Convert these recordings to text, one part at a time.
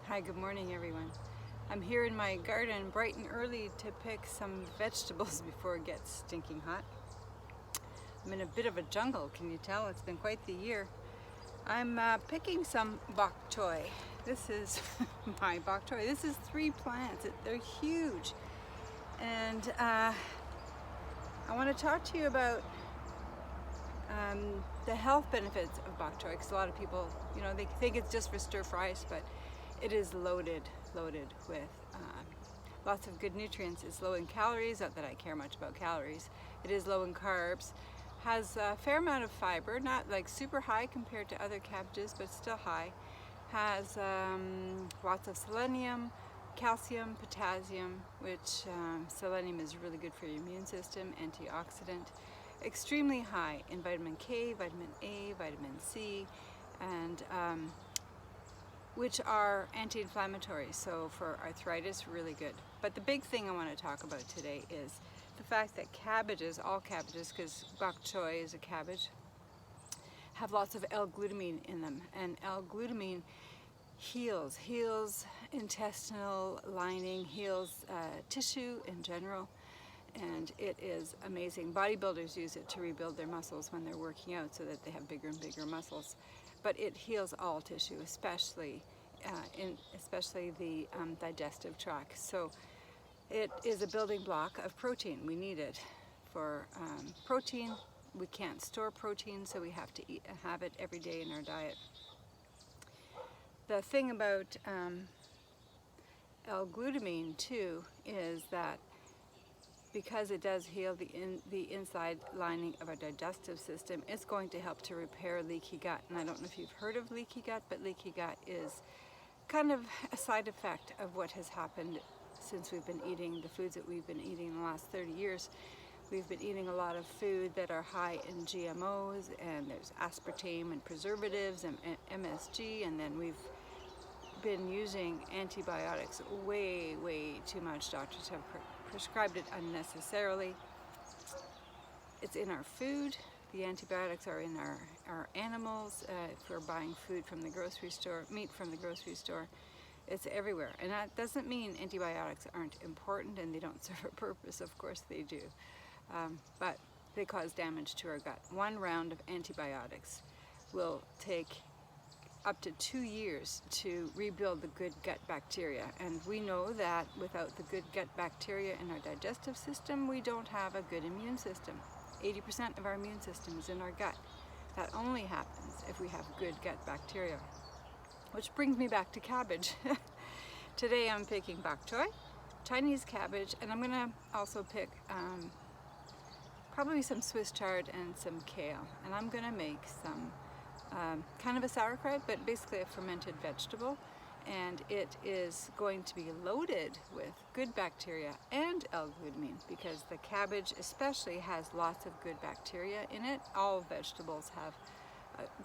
Hi, good morning everyone. I'm here in my garden bright and early to pick some vegetables before it gets stinking hot. I'm in a bit of a jungle, can you tell? It's been quite the year. I'm picking some bok choy. This is my bok choy. This is 3 plants. They're huge. And I want to talk to you about the health benefits of bok choy, because a lot of people, they think it's just for stir fries, but it is loaded with lots of good nutrients. It's low in calories, not that I care much about calories. It is low in carbs, has a fair amount of fiber, not like super high compared to other cabbages, but still high. Has lots of selenium, calcium, potassium, which selenium is really good for your immune system, antioxidant. Extremely high in vitamin K, vitamin A, vitamin C, and which are anti-inflammatory, so for arthritis, really good. But the big thing I want to talk about today is the fact that cabbages, all cabbages, because bok choy is a cabbage, have lots of l-glutamine in them, and l-glutamine heals intestinal lining, heals tissue in general, and it is amazing. Bodybuilders use it to rebuild their muscles when they're working out so that they have bigger and bigger muscles. But it heals all tissue, especially the digestive tract. So it is a building block of protein. We need it for protein. We can't store protein, so we have to have it every day in our diet. The thing about L-glutamine too is that because it does heal the inside lining of our digestive system, it's going to help to repair leaky gut. And I don't know if you've heard of leaky gut, but leaky gut is kind of a side effect of what has happened since we've been eating the foods that we've been eating in the last 30 years. We've been eating a lot of food that are high in GMOs, and there's aspartame and preservatives and MSG, and then we've been using antibiotics way too much. Doctors have prescribed it unnecessarily. It's in our food. The antibiotics are in our animals. If we're buying food from the grocery store, meat from the grocery store, it's everywhere. And that doesn't mean antibiotics aren't important and they don't serve a purpose. Of course they do. But they cause damage to our gut. 1 round of antibiotics will take up to 2 years to rebuild the good gut bacteria, and we know that without the good gut bacteria in our digestive system, we don't have a good immune system. 80% of our immune system is in our gut. That only happens if we have good gut bacteria. Which brings me back to cabbage. Today I'm picking bok choy, Chinese cabbage, and I'm gonna also pick probably some Swiss chard and some kale, and I'm gonna make some kind of a sauerkraut, but basically a fermented vegetable, and it is going to be loaded with good bacteria and L-glutamine, because the cabbage especially has lots of good bacteria in it. All vegetables have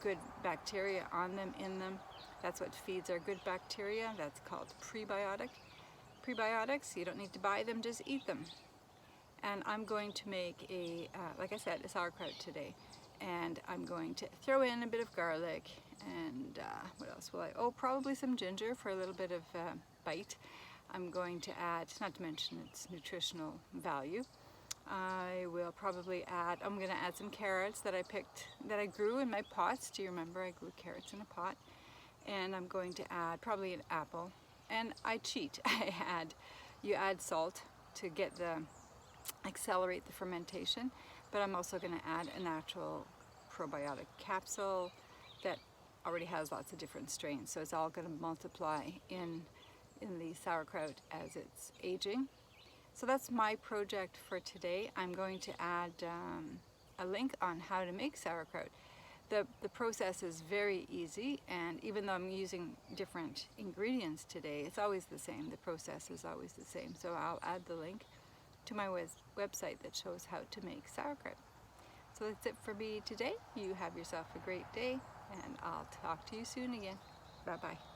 good bacteria on them, in them. That's what feeds our good bacteria. That's called prebiotics. You don't need to buy them, just eat them. And I'm going to make like I said, a sauerkraut today. And I'm going to throw in a bit of garlic, and what else will I? Oh, probably some ginger for a little bit of bite. I'm going to add, not to mention its nutritional value, I will probably add, I'm going to add some carrots that I grew in my pots. Do you remember I grew carrots in a pot? And I'm going to add probably an apple. And I cheat. You add salt to accelerate the fermentation. But I'm also going to add a natural probiotic capsule that already has lots of different strains. So it's all going to multiply in the sauerkraut as it's aging. So that's my project for today. I'm going to add a link on how to make sauerkraut. The process is very easy, and even though I'm using different ingredients today, it's always the same. The process is always the same. So I'll add the link to my website that shows how to make sauerkraut. So that's it for me today. You have yourself a great day, and I'll talk to you soon again. Bye-bye.